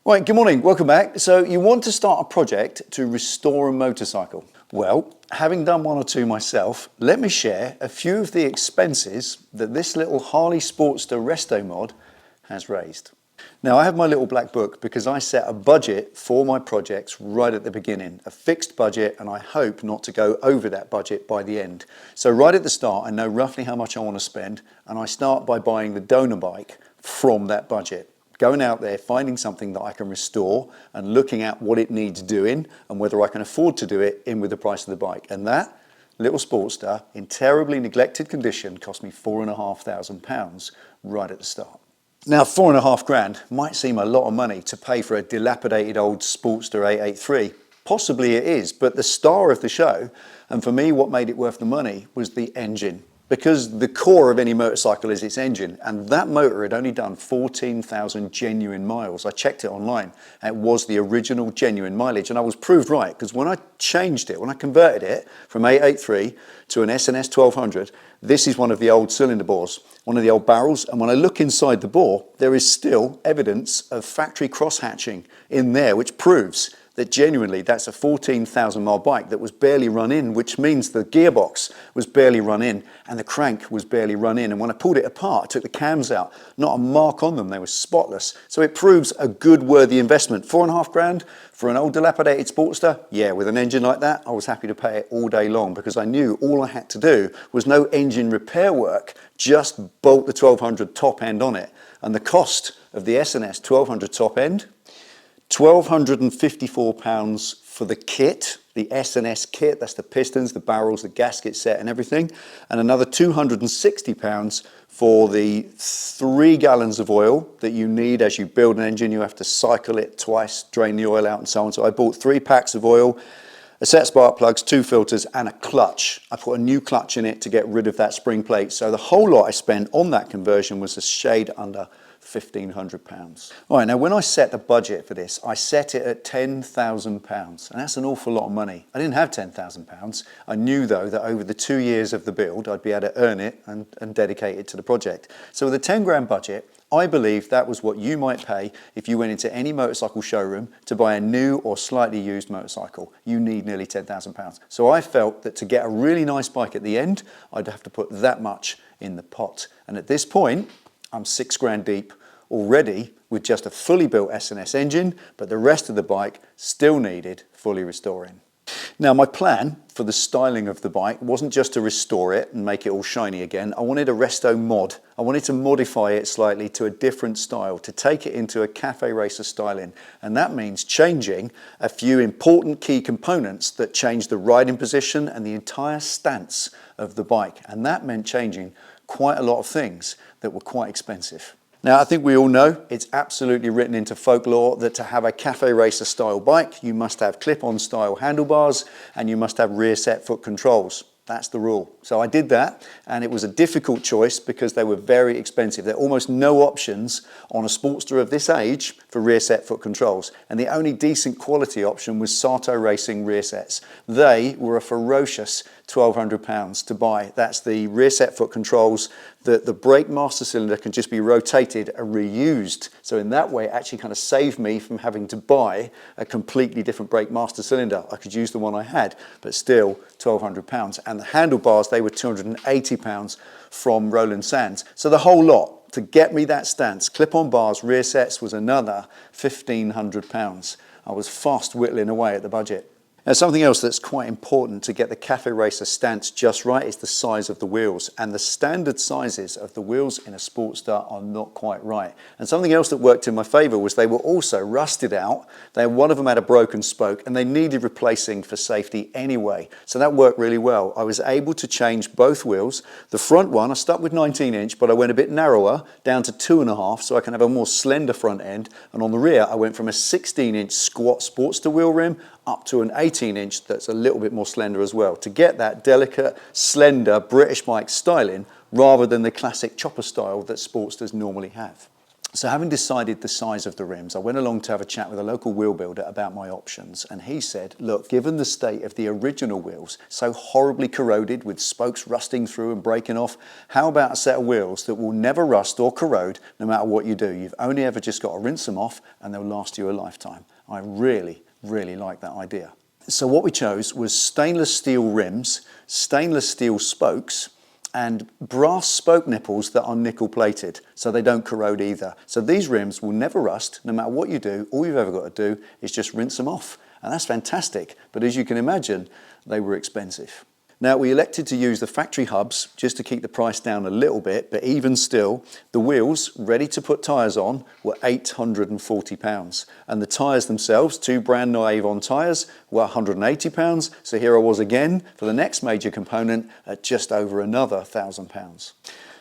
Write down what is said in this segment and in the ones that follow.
Right, good morning, welcome back. So you want to start a project to restore a motorcycle. Well, having done one or two myself, let me share a few of the expenses that this little Harley Sportster resto mod has raised. Now I have my little black book because I set a budget for my projects right at the beginning, a fixed budget, and I hope not to go over that budget by the end. So right at the start, I know roughly how much I want to spend, and I start by buying the donor bike from that budget. Going out there, finding something that I can restore and looking at what it needs doing and whether I can afford to do it in with the price of the bike. And that little Sportster in terribly neglected condition cost me £4,500 right at the start. Now, 4.5 grand might seem a lot of money to pay for a dilapidated old Sportster 883. Possibly it is, but the star of the show, and for me what made it worth the money, was the engine. Because the core of any motorcycle is its engine, and that motor had only done 14,000 genuine miles. I checked it online, and it was the original genuine mileage, and I was proved right, because when I changed it, when I converted it from 883 to an S&S 1200, this is one of the old cylinder bores, one of the old barrels, and when I look inside the bore, there is still evidence of factory cross-hatching in there, which proves that genuinely that's a 14,000 mile bike that was barely run in, which means the gearbox was barely run in and the crank was barely run in. And when I pulled it apart, I took the cams out, not a mark on them, they were spotless. So it proves a good, worthy investment. 4.5 grand for an old dilapidated Sportster? Yeah, with an engine like that, I was happy to pay it all day long because I knew all I had to do was no engine repair work, just bolt the 1200 top end on it. And the cost of the S&S 1200 top end, £1,254 for the kit, the S&S kit, that's the pistons, the barrels, the gasket set and everything, and another £260 for the 3 gallons of oil that you need as you build an engine. You have to cycle it twice, drain the oil out and so on. So I bought 3 packs of oil, a set of spark plugs, 2 filters and a clutch. I put a new clutch in it to get rid of that spring plate. So the whole lot I spent on that conversion was a shade under £1,500. All right, now when I set the budget for this, I set it at £10,000, and that's an awful lot of money. I didn't have £10,000. I knew though that over the 2 years of the build, I'd be able to earn it and dedicate it to the project. So with a 10 grand budget, I believe that was what you might pay if you went into any motorcycle showroom to buy a new or slightly used motorcycle. You need nearly £10,000. So I felt that to get a really nice bike at the end, I'd have to put that much in the pot. And at this point, I'm 6 grand deep already with just a fully built S&S engine, but the rest of the bike still needed fully restoring. Now my plan for the styling of the bike wasn't just to restore it and make it all shiny again. I wanted a resto mod. I wanted to modify it slightly to a different style, to take it into a cafe racer styling. And that means changing a few important key components that change the riding position and the entire stance of the bike. And that meant changing quite a lot of things that were quite expensive. Now I think we all know it's absolutely written into folklore that to have a cafe racer style bike you must have clip-on style handlebars and you must have rear set foot controls. That's the rule. So I did that, and it was a difficult choice because they were very expensive. There are almost no options on a Sportster of this age for rear set foot controls, and the only decent quality option was Sato Racing rear sets. They were a ferocious £1,200 to buy. That's the rear set foot controls. The brake master cylinder can just be rotated and reused. So in that way, it actually kind of saved me from having to buy a completely different brake master cylinder. I could use the one I had, but still £1,200. And the handlebars, they were £280 from Roland Sands. So the whole lot, to get me that stance, clip-on bars, rear sets, was another £1,500. I was fast whittling away at the budget. Now, something else that's quite important to get the Cafe Racer stance just right is the size of the wheels. And the standard sizes of the wheels in a Sportster are not quite right. And something else that worked in my favour was they were also rusted out. One of them had a broken spoke and they needed replacing for safety anyway. So that worked really well. I was able to change both wheels. The front one, I stuck with 19-inch, but I went a bit narrower down to 2.5 so I can have a more slender front end. And on the rear, I went from a 16-inch squat Sportster wheel rim up to an 18-inch that's a little bit more slender as well, to get that delicate, slender British bike styling rather than the classic chopper style that Sportsters normally have. So having decided the size of the rims, I went along to have a chat with a local wheel builder about my options, and he said, look, given the state of the original wheels, so horribly corroded with spokes rusting through and breaking off, how about a set of wheels that will never rust or corrode no matter what you do? You've only ever just got to rinse them off and they'll last you a lifetime. I really like that idea. So what we chose was stainless steel rims, stainless steel spokes, and brass spoke nipples that are nickel plated, so they don't corrode either. So these rims will never rust, no matter what you do. All you've ever got to do is just rinse them off. And that's fantastic, but as you can imagine, they were expensive. Now, we elected to use the factory hubs just to keep the price down a little bit, but even still, the wheels ready to put tyres on were £840. And the tyres themselves, 2 brand new Avon tyres, were £180. So here I was again for the next major component at just over another £1,000.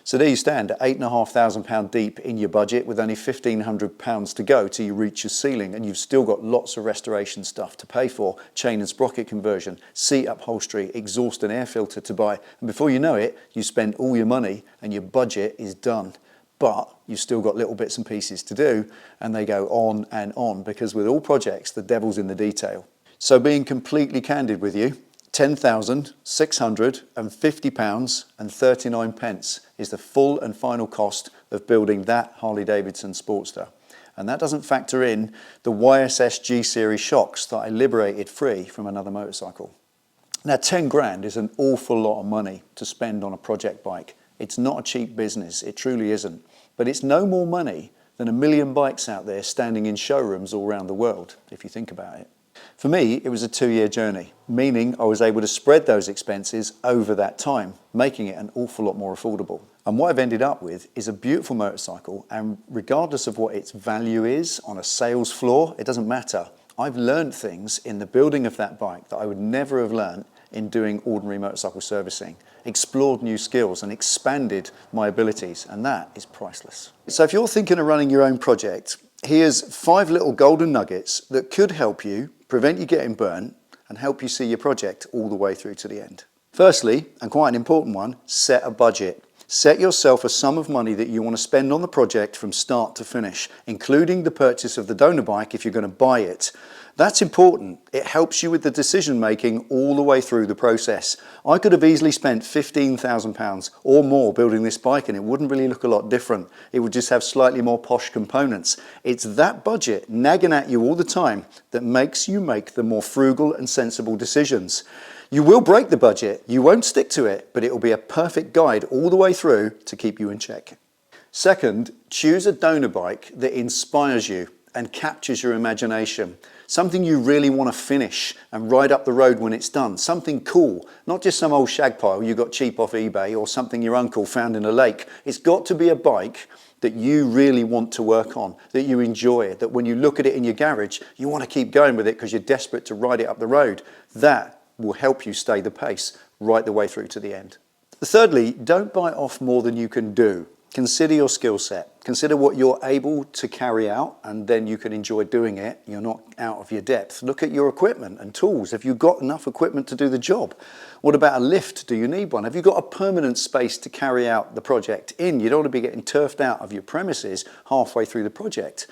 So there you stand, at £8,500 deep in your budget with only £1,500 to go till you reach your ceiling, and you've still got lots of restoration stuff to pay for, chain and sprocket conversion, seat upholstery, exhaust and air filter to buy, and before you know it, you spend all your money and your budget is done. But you've still got little bits and pieces to do, and they go on and on, because with all projects, the devil's in the detail. So being completely candid with you, £10,650 and 39 pence is the full and final cost of building that Harley-Davidson Sportster. And that doesn't factor in the YSS G-Series shocks that I liberated free from another motorcycle. Now, 10 grand is an awful lot of money to spend on a project bike. It's not a cheap business, it truly isn't. But it's no more money than 1 million bikes out there standing in showrooms all around the world, if you think about it. For me, it was a 2-year journey, meaning I was able to spread those expenses over that time, making it an awful lot more affordable. And what I've ended up with is a beautiful motorcycle, and regardless of what its value is on a sales floor, it doesn't matter. I've learned things in the building of that bike that I would never have learned in doing ordinary motorcycle servicing, explored new skills and expanded my abilities, and that is priceless. So if you're thinking of running your own project, here's 5 little golden nuggets that could help you, prevent you getting burnt, and help you see your project all the way through to the end. Firstly, and quite an important one, set a budget. Set yourself a sum of money that you want to spend on the project from start to finish, including the purchase of the donor bike if you're going to buy it. That's important. It helps you with the decision making all the way through the process. I could have easily spent £15,000 or more building this bike and it wouldn't really look a lot different. It would just have slightly more posh components. It's that budget nagging at you all the time that makes you make the more frugal and sensible decisions. You will break the budget, you won't stick to it, but it will be a perfect guide all the way through to keep you in check. Second, choose a donor bike that inspires you and captures your imagination. Something you really want to finish and ride up the road when it's done. Something cool, not just some old shag pile you got cheap off eBay or something your uncle found in a lake. It's got to be a bike that you really want to work on, that you enjoy, that when you look at it in your garage, you want to keep going with it because you're desperate to ride it up the road. That will help you stay the pace right the way through to the end. Thirdly, don't bite off more than you can do. Consider your skill set. Consider what you're able to carry out, and then you can enjoy doing it. You're not out of your depth. Look at your equipment and tools. Have you got enough equipment to do the job? What about a lift? Do you need one? Have you got a permanent space to carry out the project in? You don't want to be getting turfed out of your premises halfway through the project.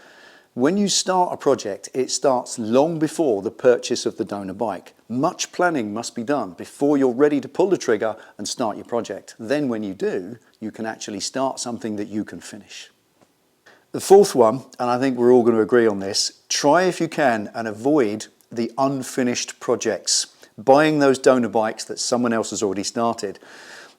When you start a project, it starts long before the purchase of the donor bike. Much planning must be done before you're ready to pull the trigger and start your project. Then when you do, you can actually start something that you can finish. The fourth one, and I think we're all going to agree on this, try if you can and avoid the unfinished projects. Buying those donor bikes that someone else has already started.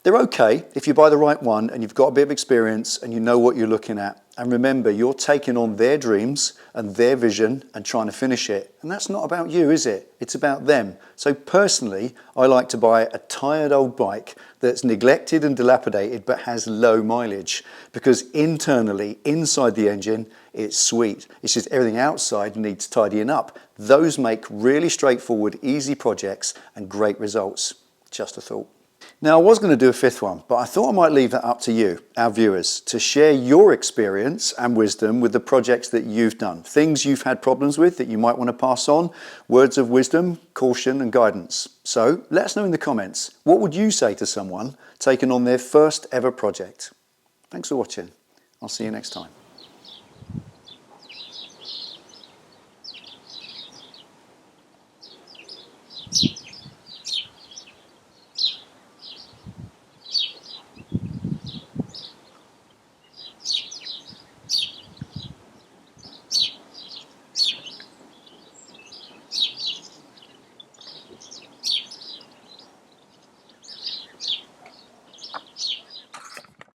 They're okay if you buy the right one and you've got a bit of experience and you know what you're looking at. And remember, you're taking on their dreams and their vision and trying to finish it. And that's not about you, is it? It's about them. So personally, I like to buy a tired old bike that's neglected and dilapidated but has low mileage, because internally, inside the engine, it's sweet. It's just everything outside needs tidying up. Those make really straightforward, easy projects and great results. Just a thought. Now, I was going to do a fifth one, but I thought I might leave that up to you, our viewers, to share your experience and wisdom with the projects that you've done. Things you've had problems with that you might want to pass on, words of wisdom, caution and guidance. So let us know in the comments, what would you say to someone taking on their first ever project? Thanks for watching. I'll see you next time.